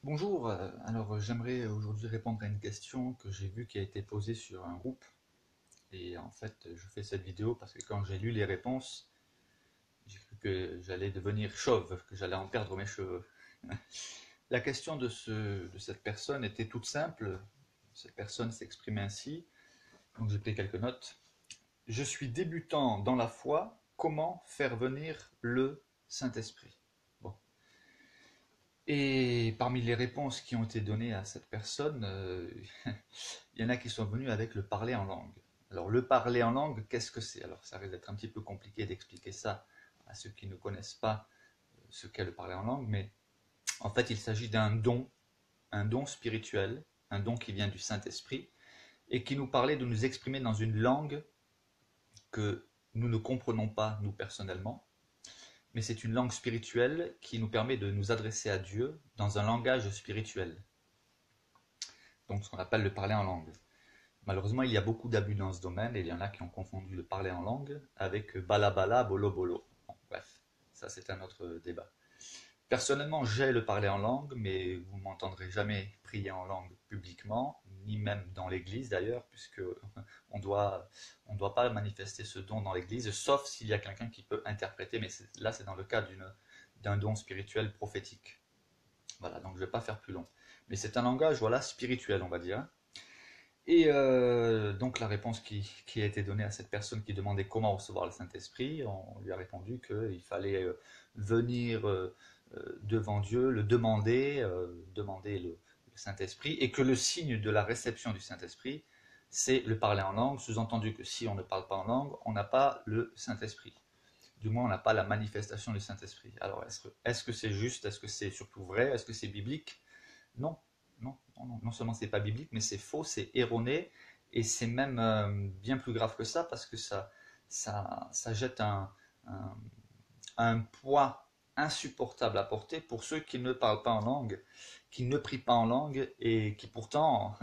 Bonjour, alors j'aimerais aujourd'hui répondre à une question que j'ai vue qui a été posée sur un groupe. Et en fait, je fais cette vidéo parce que quand j'ai lu les réponses, j'ai cru que j'allais devenir chauve, que j'allais en perdre mes cheveux. La question de cette personne était toute simple. Cette personne s'exprimait ainsi, donc j'ai pris quelques notes. Je suis débutant dans la foi, comment faire venir le Saint-Esprit? Bon. Et parmi les réponses qui ont été données à cette personne, il y en a qui sont venus avec le parler en langue. Alors le parler en langue, qu'est-ce que c'est? Alors ça risque d'être un petit peu compliqué d'expliquer ça à ceux qui ne connaissent pas ce qu'est le parler en langue, mais en fait il s'agit un don spirituel, un don qui vient du Saint-Esprit, et qui nous parlait de nous exprimer dans une langue que nous ne comprenons pas, nous personnellement, mais c'est une langue spirituelle qui nous permet de nous adresser à Dieu dans un langage spirituel, donc ce qu'on appelle le parler en langue. Malheureusement, il y a beaucoup d'abus dans ce domaine et il y en a qui ont confondu le parler en langue avec balabala, bolo bolo. Bon, bref, ça c'est un autre débat. Personnellement, j'ai le parler en langue, mais vous ne m'entendrez jamais prier en langue publiquement, ni même dans l'église d'ailleurs, puisque on doit pas manifester ce don dans l'église, sauf s'il y a quelqu'un qui peut interpréter, mais là c'est dans le cas d'un don spirituel prophétique. Voilà, donc je ne vais pas faire plus long. Mais c'est un langage, voilà, spirituel, on va dire. Et donc la réponse qui a été donnée à cette personne qui demandait comment recevoir le Saint-Esprit, on lui a répondu qu'il fallait venir devant Dieu, le demander, demander le Saint-Esprit, et que le signe de la réception du Saint-Esprit, c'est le parler en langue, sous-entendu que si on ne parle pas en langue, on n'a pas le Saint-Esprit. Du moins, on n'a pas la manifestation du Saint-Esprit. Alors, est-ce que c'est juste? Est-ce que c'est surtout vrai? Est-ce que c'est biblique? Non, non seulement c'est pas biblique, mais c'est faux, c'est erroné, et c'est même bien plus grave que ça, parce que ça jette un, un poids insupportable à porter pour ceux qui ne parlent pas en langue, qui ne prient pas en langue, et qui pourtant,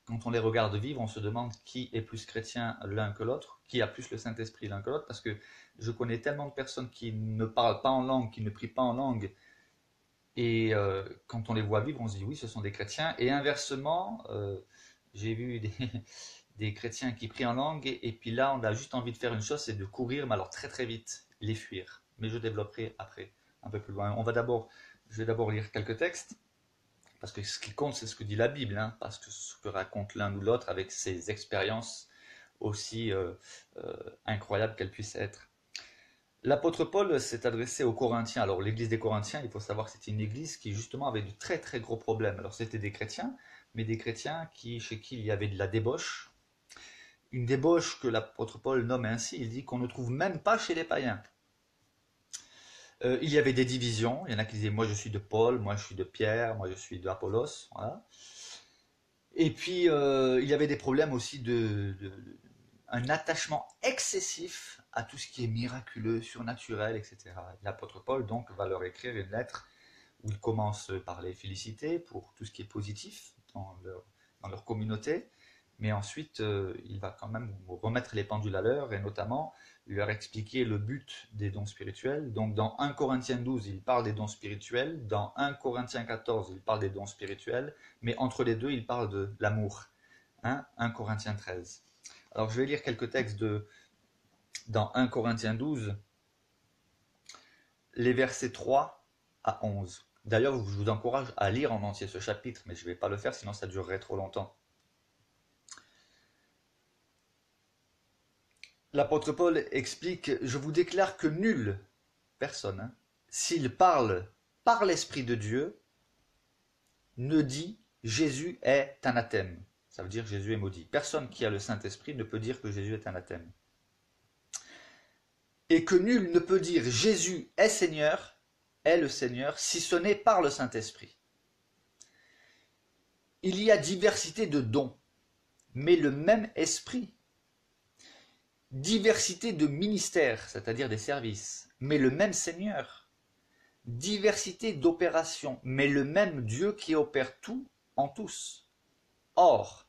quand on les regarde vivre, on se demande qui est plus chrétien l'un que l'autre, qui a plus le Saint-Esprit l'un que l'autre, parce que je connais tellement de personnes qui ne parlent pas en langue, qui ne prient pas en langue, et quand on les voit vivre, on se dit oui, ce sont des chrétiens. Et inversement, j'ai vu des chrétiens qui prient en langue, et puis là, on a juste envie de faire une chose, c'est de courir, mais alors très très vite, les fuir. Mais je développerai après, un peu plus loin. Je vais d'abord lire quelques textes, parce que ce qui compte, c'est ce que dit la Bible, hein, parce que ce que raconte l'un ou l'autre avec ses expériences aussi incroyables qu'elles puissent être. L'apôtre Paul s'est adressé aux Corinthiens. Alors l'église des Corinthiens, il faut savoir que c'était une église qui justement avait de très très gros problèmes. Alors c'était des chrétiens, mais des chrétiens chez qui il y avait de la débauche. Une débauche que l'apôtre Paul nomme ainsi, il dit qu'on ne trouve même pas chez les païens. Il y avait des divisions, il y en a qui disaient moi je suis de Paul, moi je suis de Pierre, moi je suis de Apollos. Voilà. Et puis il y avait des problèmes aussi un attachement excessif à tout ce qui est miraculeux, surnaturel, etc. L'apôtre Paul donc va leur écrire une lettre où il commence par les féliciter pour tout ce qui est positif dans leur communauté, mais ensuite il va quand même remettre les pendules à l'heure et notamment leur expliquer le but des dons spirituels. Donc dans 1 Corinthiens 12, il parle des dons spirituels, dans 1 Corinthiens 14, il parle des dons spirituels, mais entre les deux, il parle de l'amour. Hein, 1 Corinthiens 13. Alors je vais lire quelques textes dans 1 Corinthiens 12, les versets 3 à 11. D'ailleurs, je vous encourage à lire en entier ce chapitre, mais je ne vais pas le faire, sinon ça durerait trop longtemps. L'apôtre Paul explique, je vous déclare que nulle personne, hein, s'il parle par l'Esprit de Dieu, ne dit Jésus est anathème. Ça veut dire Jésus est maudit. Personne qui a le Saint-Esprit ne peut dire que Jésus est anathème. Et que nul ne peut dire Jésus est le Seigneur, si ce n'est par le Saint-Esprit. Il y a diversité de dons, mais le même esprit. Diversité de ministères, c'est-à-dire des services, mais le même Seigneur. Diversité d'opérations, mais le même Dieu qui opère tout en tous. Or,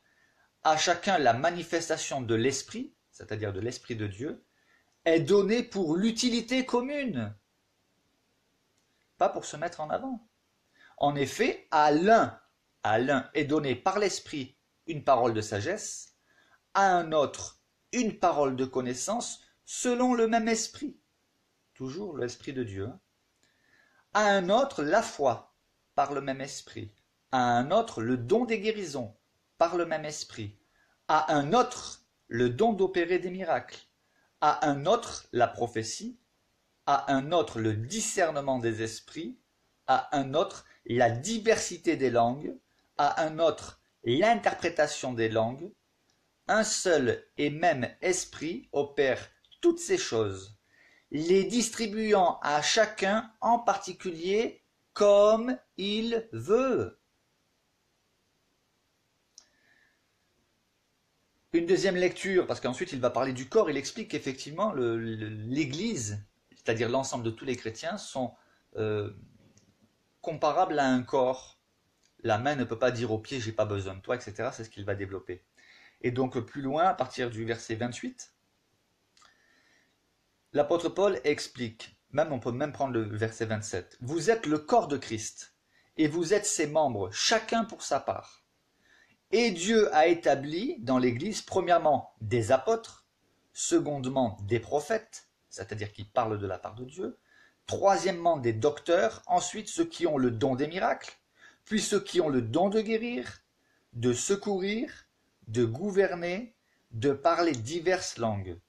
à chacun la manifestation de l'Esprit, c'est-à-dire de l'Esprit de Dieu, est donnée pour l'utilité commune, pas pour se mettre en avant. En effet, à l'un est donnée par l'Esprit une parole de sagesse, à un autre une parole de connaissance selon le même Esprit. Toujours l'Esprit de Dieu. À un autre la foi par le même Esprit. À un autre le don des guérisons par le même Esprit. À un autre le don d'opérer des miracles. À un autre la prophétie. À un autre le discernement des esprits. À un autre la diversité des langues. À un autre l'interprétation des langues. Un seul et même esprit opère toutes ces choses, les distribuant à chacun en particulier comme il veut. Une deuxième lecture, parce qu'ensuite il va parler du corps, il explique qu'effectivement l'Église, c'est-à-dire l'ensemble de tous les chrétiens, sont comparables à un corps. La main ne peut pas dire au pied j'ai pas besoin de toi, etc. C'est ce qu'il va développer. Et donc plus loin, à partir du verset 28, l'apôtre Paul explique, on peut même prendre le verset 27, « Vous êtes le corps de Christ, et vous êtes ses membres, chacun pour sa part. Et Dieu a établi dans l'Église, premièrement, des apôtres, secondement, des prophètes, c'est-à-dire qui parlent de la part de Dieu, troisièmement, des docteurs, ensuite ceux qui ont le don des miracles, puis ceux qui ont le don de guérir, de secourir, de gouverner, de parler diverses langues. »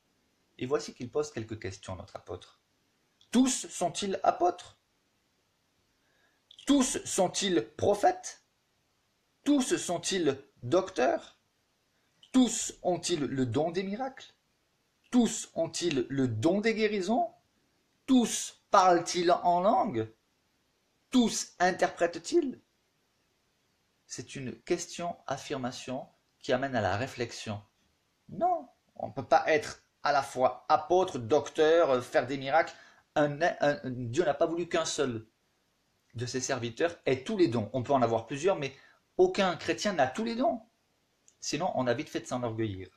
Et voici qu'il pose quelques questions, notre apôtre. Tous sont-ils apôtres? Tous sont-ils prophètes? Tous sont-ils docteurs? Tous ont-ils le don des miracles? Tous ont-ils le don des guérisons? Tous parlent-ils en langue? Tous interprètent-ils? C'est une question-affirmation qui amène à la réflexion. Non, on ne peut pas être à la fois apôtre, docteur, faire des miracles. Dieu n'a pas voulu qu'un seul de ses serviteurs ait tous les dons. On peut en avoir plusieurs, mais aucun chrétien n'a tous les dons. Sinon, on a vite fait de s'enorgueillir.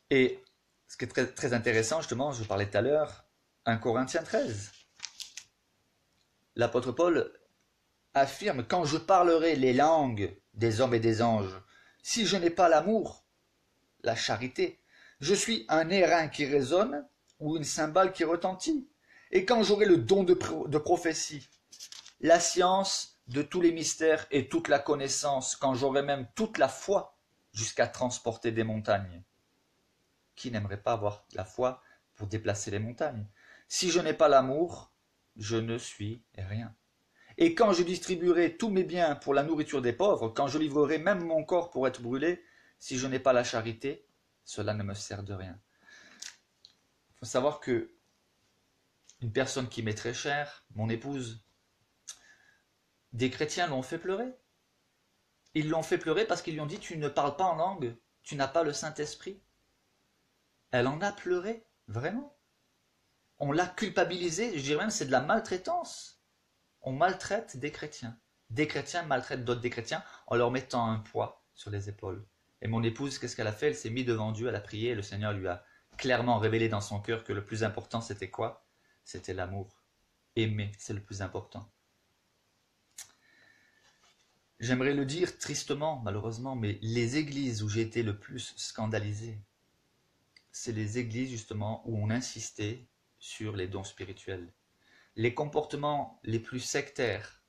Et ce qui est très, très intéressant, justement, je parlais tout à l'heure, 1 Corinthiens 13. L'apôtre Paul affirme « Quand je parlerai les langues des hommes et des anges, si je n'ai pas l'amour, la charité, je suis un airain qui résonne ou une cymbale qui retentit. Et quand j'aurai le don de prophétie, la science de tous les mystères et toute la connaissance, quand j'aurai même toute la foi jusqu'à transporter des montagnes. » Qui n'aimerait pas avoir la foi pour déplacer les montagnes? Si je n'ai pas l'amour, je ne suis rien. Et quand je distribuerai tous mes biens pour la nourriture des pauvres, quand je livrerai même mon corps pour être brûlé, si je n'ai pas la charité, cela ne me sert de rien. Il faut savoir que une personne qui m'est très chère, mon épouse, des chrétiens l'ont fait pleurer. Ils l'ont fait pleurer parce qu'ils lui ont dit « Tu ne parles pas en langue, tu n'as pas le Saint-Esprit ». Elle en a pleuré, vraiment. On l'a culpabilisée, je dirais même c'est de la maltraitance. On maltraite des chrétiens. Des chrétiens maltraitent d'autres des chrétiens en leur mettant un poids sur les épaules. Et mon épouse, qu'est-ce qu'elle a fait? Elle s'est mise devant Dieu, elle a prié, et le Seigneur lui a clairement révélé dans son cœur que le plus important c'était quoi? C'était l'amour. Aimer, c'est le plus important. J'aimerais le dire tristement, malheureusement, mais les églises où j'ai été le plus scandalisé, c'est les églises justement où on insistait sur les dons spirituels. Les comportements les plus sectaires,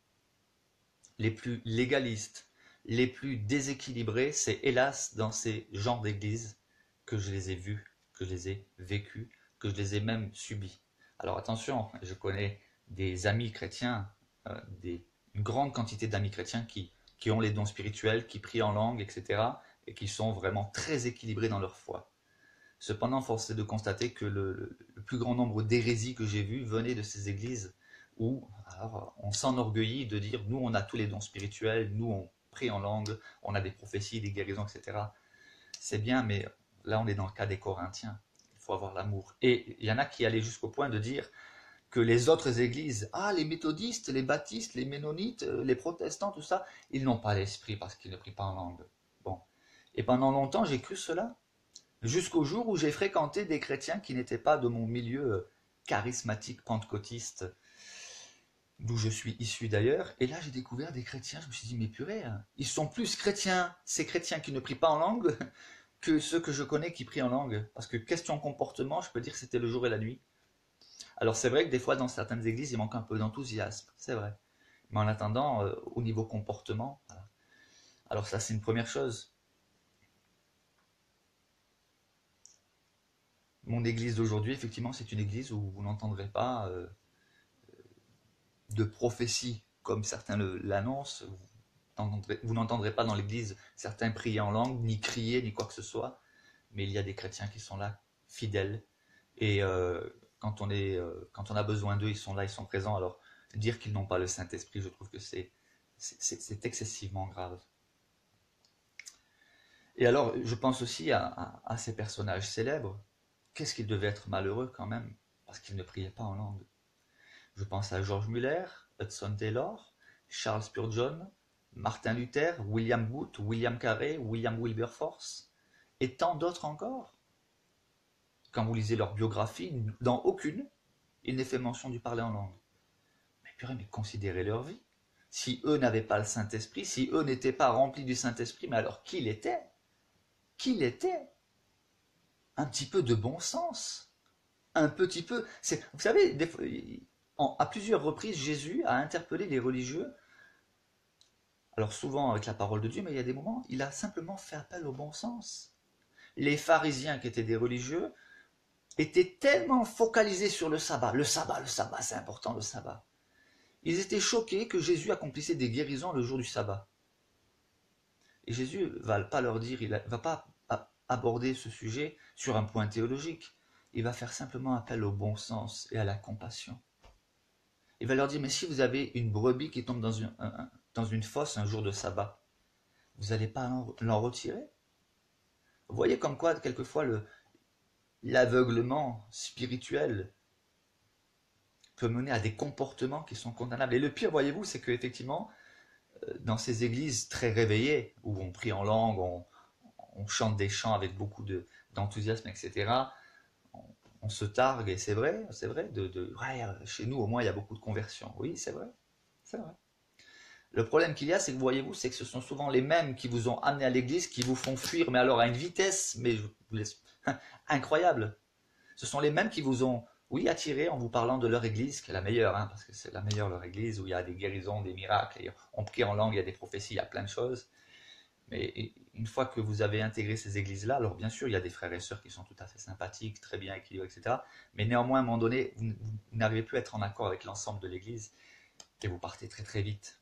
les plus légalistes, les plus déséquilibrés, c'est hélas dans ces genres d'églises que je les ai vus, que je les ai vécus, que je les ai même subis. Alors attention, je connais des amis chrétiens, une grande quantité d'amis chrétiens qui ont les dons spirituels, qui prient en langue, etc. et qui sont vraiment très équilibrés dans leur foi. Cependant, force est de constater que le plus grand nombre d'hérésies que j'ai vues venaient de ces églises où alors, on s'enorgueillit de dire « nous, on a tous les dons spirituels, nous, on prie en langue, on a des prophéties, des guérisons, etc. » C'est bien, mais là, on est dans le cas des Corinthiens. Il faut avoir l'amour. Et il y en a qui allaient jusqu'au point de dire que les autres églises, les méthodistes, les baptistes, les ménonites, les protestants, tout ça, ils n'ont pas l'esprit parce qu'ils ne prient pas en langue. Bon. Et pendant longtemps, j'ai cru cela. Jusqu'au jour où j'ai fréquenté des chrétiens qui n'étaient pas de mon milieu charismatique pentecôtiste. d'où je suis issu d'ailleurs. Et là, j'ai découvert des chrétiens. Je me suis dit, mais purée, hein, ils sont plus chrétiens, ces chrétiens qui ne prient pas en langue, que ceux que je connais qui prient en langue. Parce que question comportement, je peux dire que c'était le jour et la nuit. Alors c'est vrai que des fois, dans certaines églises, il manque un peu d'enthousiasme, c'est vrai. Mais en attendant, au niveau comportement, voilà. Alors ça, c'est une première chose. Mon église d'aujourd'hui, effectivement, c'est une église où vous n'entendrez pas de prophétie comme certains l'annoncent. Vous n'entendrez pas dans l'église certains prier en langue, ni crier, ni quoi que ce soit. Mais il y a des chrétiens qui sont là, fidèles. Et quand on a besoin d'eux, ils sont là, ils sont présents. Alors, dire qu'ils n'ont pas le Saint-Esprit, je trouve que c'est excessivement grave. Et alors, je pense aussi à ces personnages célèbres. Qu'est-ce qu'ils devaient être malheureux quand même, parce qu'ils ne priaient pas en langue. Je pense à George Muller, Hudson Taylor, Charles Spurgeon, Martin Luther, William Booth, William Carey, William Wilberforce, et tant d'autres encore. Quand vous lisez leur biographie, dans aucune, il n'est fait mention du parler en langue. Mais purée, mais considérez leur vie. Si eux n'avaient pas le Saint-Esprit, si eux n'étaient pas remplis du Saint-Esprit, mais alors qui l'était? Qui l'était? Un petit peu de bon sens. Un petit peu. Vous savez, à plusieurs reprises, Jésus a interpellé les religieux. Alors souvent avec la parole de Dieu, mais il y a des moments, il a simplement fait appel au bon sens. Les pharisiens qui étaient des religieux étaient tellement focalisés sur le sabbat. Le sabbat, c'est important, le sabbat. Ils étaient choqués que Jésus accomplissait des guérisons le jour du sabbat. Et Jésus ne va pas leur dire, il ne va pas aborder ce sujet sur un point théologique. Il va faire simplement appel au bon sens et à la compassion. Il va leur dire, mais si vous avez une brebis qui tombe dans une fosse un jour de sabbat, vous n'allez pas l'en retirer? Vous voyez comme quoi, quelquefois, l'aveuglement spirituel peut mener à des comportements qui sont condamnables. Et le pire, voyez-vous, c'est qu'effectivement, dans ces églises très réveillées, où on prie en langue, on chante des chants avec beaucoup d'enthousiasme, etc., on se targue, et c'est vrai, ouais, chez nous, au moins, il y a beaucoup de conversions. Oui, c'est vrai, c'est vrai. Le problème qu'il y a, c'est que voyez-vous, c'est que ce sont souvent les mêmes qui vous ont amené à l'église, qui vous font fuir, mais alors à une vitesse, mais je vous laisse incroyable. Ce sont les mêmes qui vous ont, oui, attiré en vous parlant de leur église, qui est la meilleure, hein, parce que c'est la meilleure leur église, où il y a des guérisons, des miracles, et on prie en langue, il y a des prophéties, il y a plein de choses. Mais une fois que vous avez intégré ces églises-là, alors bien sûr, il y a des frères et sœurs qui sont tout à fait sympathiques, très bien équilibrés, etc. Mais néanmoins, à un moment donné, vous n'arrivez plus à être en accord avec l'ensemble de l'église, et vous partez très très vite.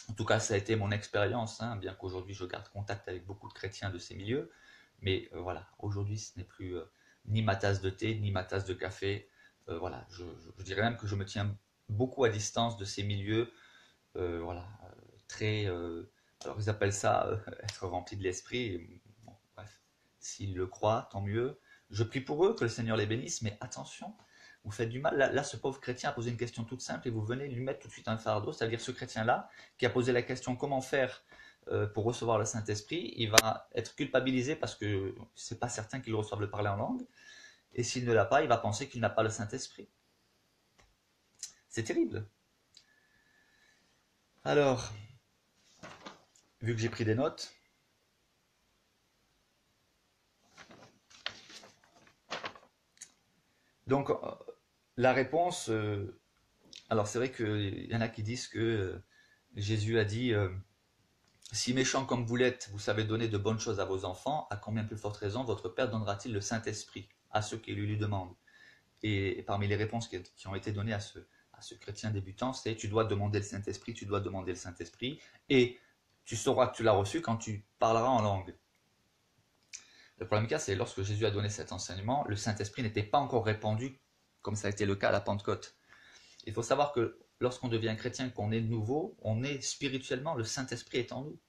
En tout cas, ça a été mon expérience, hein, bien qu'aujourd'hui je garde contact avec beaucoup de chrétiens de ces milieux. Mais voilà, aujourd'hui ce n'est plus ni ma tasse de thé, ni ma tasse de café. Voilà, je dirais même que je me tiens beaucoup à distance de ces milieux. Voilà, très. Alors ils appellent ça être rempli de l'esprit. Bon, bref, s'ils le croient, tant mieux. Je prie pour eux, que le Seigneur les bénisse, mais attention, vous faites du mal. Là, ce pauvre chrétien a posé une question toute simple et vous venez lui mettre tout de suite un fardeau. C'est-à-dire ce chrétien-là, qui a posé la question comment faire pour recevoir le Saint-Esprit, il va être culpabilisé parce que c'est pas certain qu'il reçoive le parler en langue. Et s'il ne l'a pas, il va penser qu'il n'a pas le Saint-Esprit. C'est terrible. Alors, vu que j'ai pris des notes, donc la réponse, alors c'est vrai qu'il y en a qui disent que Jésus a dit si méchant comme vous l'êtes, vous savez donner de bonnes choses à vos enfants, à combien plus forte raison votre Père donnera-t-il le Saint-Esprit à ceux qui lui demandent? Et parmi les réponses qui ont été données à ce chrétien débutant, c'est tu dois demander le Saint-Esprit, tu dois demander le Saint-Esprit, et tu sauras que tu l'as reçu quand tu parleras en langue. Le problème c'est lorsque Jésus a donné cet enseignement, le Saint-Esprit n'était pas encore répandu comme ça a été le cas à la Pentecôte. Il faut savoir que lorsqu'on devient chrétien, qu'on est nouveau, on est spirituellement, le Saint-Esprit est en nous.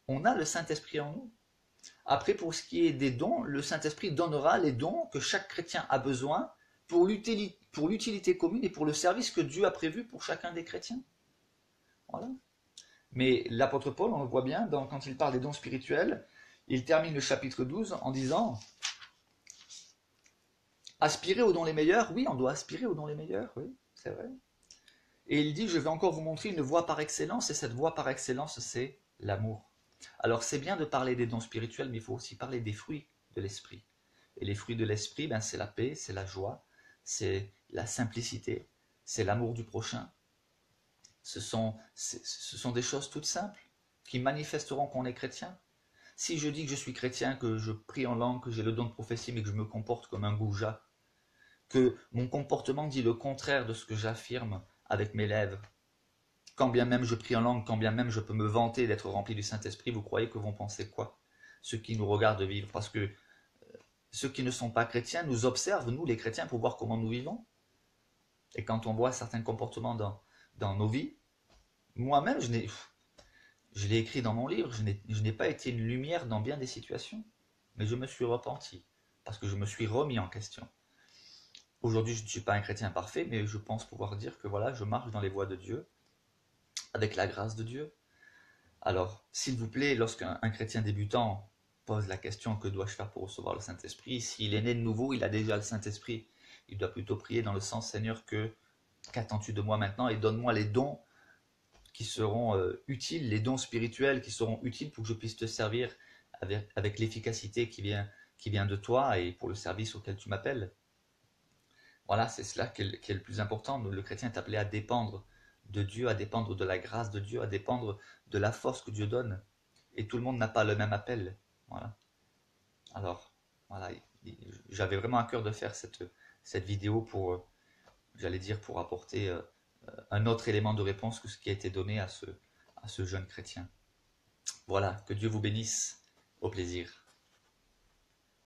On a le Saint-Esprit en nous. Après, pour ce qui est des dons, le Saint-Esprit donnera les dons que chaque chrétien a besoin pour l'utilité commune et pour le service que Dieu a prévu pour chacun des chrétiens. Voilà. Mais l'apôtre Paul, on le voit bien, quand il parle des dons spirituels, il termine le chapitre 12 en disant aspirer aux dons les meilleurs, oui, on doit aspirer aux dons les meilleurs, oui, c'est vrai. Et il dit, je vais encore vous montrer une voie par excellence, et cette voie par excellence, c'est l'amour. Alors c'est bien de parler des dons spirituels, mais il faut aussi parler des fruits de l'esprit. Et les fruits de l'esprit, ben, c'est la paix, c'est la joie, c'est la simplicité, c'est l'amour du prochain. Ce sont des choses toutes simples qui manifesteront qu'on est chrétien. Si je dis que je suis chrétien, que je prie en langue, que j'ai le don de prophétie, mais que je me comporte comme un goujat, que mon comportement dit le contraire de ce que j'affirme avec mes lèvres, quand bien même je prie en langue, quand bien même je peux me vanter d'être rempli du Saint-Esprit, vous croyez que vont penser quoi? Ceux qui nous regardent vivre, parce que ceux qui ne sont pas chrétiens nous observent, nous les chrétiens, pour voir comment nous vivons. Et quand on voit certains comportements dans nos vies, moi-même, je l'ai écrit dans mon livre, je n'ai pas été une lumière dans bien des situations, mais je me suis repenti, parce que je me suis remis en question. Aujourd'hui, je ne suis pas un chrétien parfait, mais je pense pouvoir dire que voilà, je marche dans les voies de Dieu, avec la grâce de Dieu. Alors, s'il vous plaît, lorsqu'un chrétien débutant pose la question que dois-je faire pour recevoir le Saint-Esprit, s'il est né de nouveau, il a déjà le Saint-Esprit. Il doit plutôt prier dans le sens, Seigneur, qu'attends-tu de moi maintenant et donne-moi les dons qui seront utiles, les dons spirituels qui seront utiles pour que je puisse te servir avec l'efficacité qui vient de toi et pour le service auquel tu m'appelles. Voilà, c'est cela qui est le plus important. Le chrétien est appelé à dépendre de Dieu, à dépendre de la grâce de Dieu, à dépendre de la force que Dieu donne. Et tout le monde n'a pas le même appel. Voilà. Alors, voilà, j'avais vraiment à cœur de faire cette vidéo pour, j'allais dire, pour apporter un autre élément de réponse que ce qui a été donné à ce jeune chrétien. Voilà, que Dieu vous bénisse. Au plaisir.